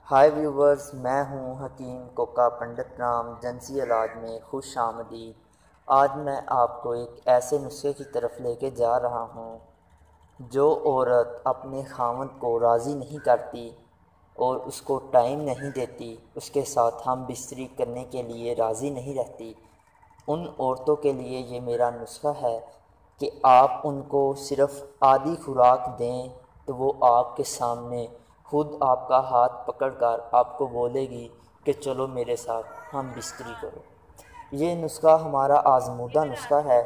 High viewers, میں ہوں حکیم کوکا پنڈت رام۔ جنسی علاج میں خوش آمدید۔ آج میں آپ کو ایک ایسے نسخے کی طرف لے کے جا رہا ہوں جو عورت اپنے خاوند کو راضی نہیں کرتی اور اس کو ٹائم نہیں دیتی، اس کے ساتھ ہم بستری کرنے کے لیے راضی نہیں رہتی، ان عورتوں کے لیے یہ میرا نسخہ ہے کہ آپ ان کو صرف آدھی خوراک دیں تو وہ آپ کے سامنے خود آپ کا ہاتھ پکڑ کر آپ کو بولے گی کہ چلو میرے ساتھ ہم بستری کرو۔ یہ نسخہ ہمارا آزمودہ نسخہ ہے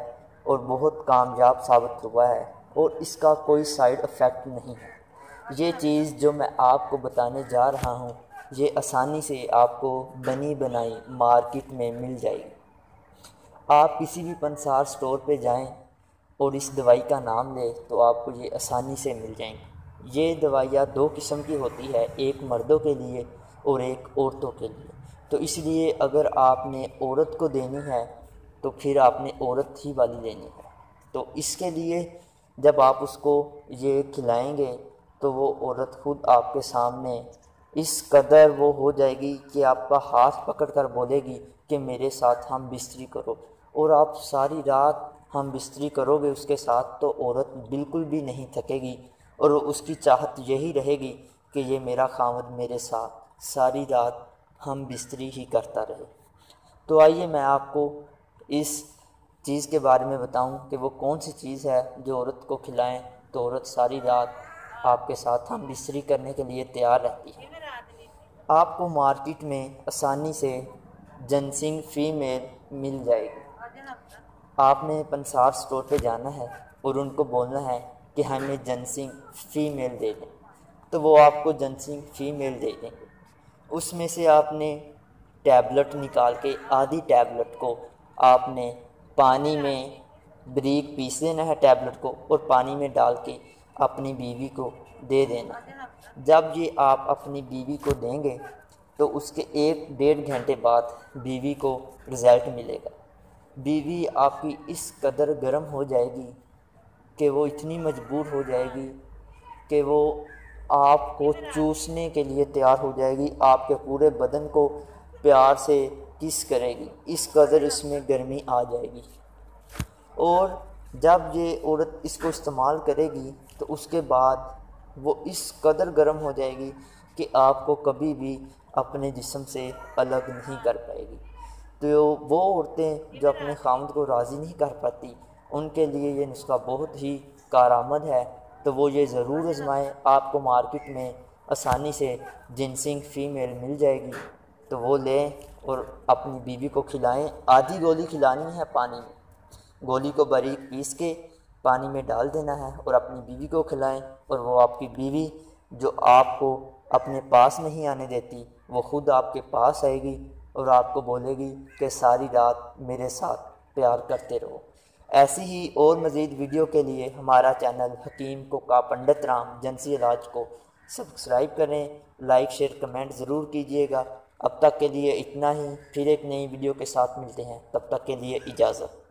اور بہت کامیاب ثابت ہوا ہے اور اس کا کوئی سائیڈ ایفیکٹ نہیں ہے۔ یہ چیز جو میں آپ کو بتانے جا رہا ہوں یہ آسانی سے آپ کو بنی بنائی مارکیٹ میں مل جائے گی۔ آپ کسی بھی پنسار سٹور پہ جائیں اور اس دوائی کا نام لیں تو آپ کو یہ آسانی سے مل جائیں گی۔ یہ دوائیاں دو قسم کی ہوتی ہے، ایک مردوں کے لیے اور ایک عورتوں کے لیے۔ تو اس لیے اگر آپ نے عورت کو دینی ہے تو پھر آپ نے عورت ہی والی لینی ہے۔ تو اس کے لیے جب آپ اس کو یہ کھلائیں گے تو وہ عورت خود آپ کے سامنے اس قدر وہ ہو جائے گی کہ آپ کا ہاتھ پکڑ کر بولے گی کہ میرے ساتھ ہم بستری کرو، اور آپ ساری رات ہم بستری کرو گے اس کے ساتھ تو عورت بالکل بھی نہیں تھکے گی اور اس کی چاہت یہی رہے گی کہ یہ میرا خاوند میرے ساتھ ساری رات ہم بستری ہی کرتا رہے۔ تو آئیے میں آپ کو اس چیز کے بارے میں بتاؤں کہ وہ کون سی چیز ہے جو عورت کو کھلائیں تو عورت ساری رات آپ کے ساتھ ہم بستری کرنے کے لیے تیار رہتی ہے۔ آپ کو مارکیٹ میں آسانی سے جنسنگ فیمیل مل جائے گی۔ آپ نے پنسار سٹور پہ جانا ہے اور ان کو بولنا ہے کہ ہمیں جنسنگ فیمیل دے دیں، تو وہ آپ کو جنسنگ فیمیل دے دیں گے۔ اس میں سے آپ نے ٹیبلٹ نکال کے آدھی ٹیبلٹ کو آپ نے پانی میں بریک پیس دینا ہے ٹیبلٹ کو، اور پانی میں ڈال کے اپنی بیوی کو دے دینا۔ جب یہ آپ اپنی بیوی کو دیں گے تو اس کے 1-1.5 گھنٹے بعد بیوی کو رزلٹ ملے گا۔ بیوی آپ کی اس قدر گرم ہو جائے گی کہ وہ اتنی مجبور ہو جائے گی کہ وہ آپ کو چوسنے کے لیے تیار ہو جائے گی، آپ کے پورے بدن کو پیار سے کس کرے گی، اس قدر اس میں گرمی آ جائے گی۔ اور جب یہ عورت اس کو استعمال کرے گی تو اس کے بعد وہ اس قدر گرم ہو جائے گی کہ آپ کو کبھی بھی اپنے جسم سے الگ نہیں کر پائے گی۔ تو وہ عورتیں جو اپنے خاوند کو راضی نہیں کر پاتی ان کے لیے یہ نسخہ بہت ہی کارآمد ہے، تو وہ یہ ضرور آزمائیں۔ آپ کو مارکیٹ میں آسانی سے جنسنگ فیمیل مل جائے گی تو وہ لیں اور اپنی بیوی کو کھلائیں۔ آدھی گولی کھلانی ہے پانی میں، گولی کو باریک پیس کے پانی میں ڈال دینا ہے اور اپنی بیوی کو کھلائیں، اور وہ آپ کی بیوی جو آپ کو اپنے پاس نہیں آنے دیتی وہ خود آپ کے پاس آئے گی اور آپ کو بولے گی کہ ساری رات میرے ساتھ پیار کرتے رہو۔ ایسی ہی اور مزید ویڈیو کے لیے ہمارا چینل حکیم کوکا پنڈت رام جنسی علاج کو سبسکرائب کریں، لائک شیئر کمنٹ ضرور کیجیے گا۔ اب تک کے لیے اتنا ہی، پھر ایک نئی ویڈیو کے ساتھ ملتے ہیں، تب تک کے لیے اجازت۔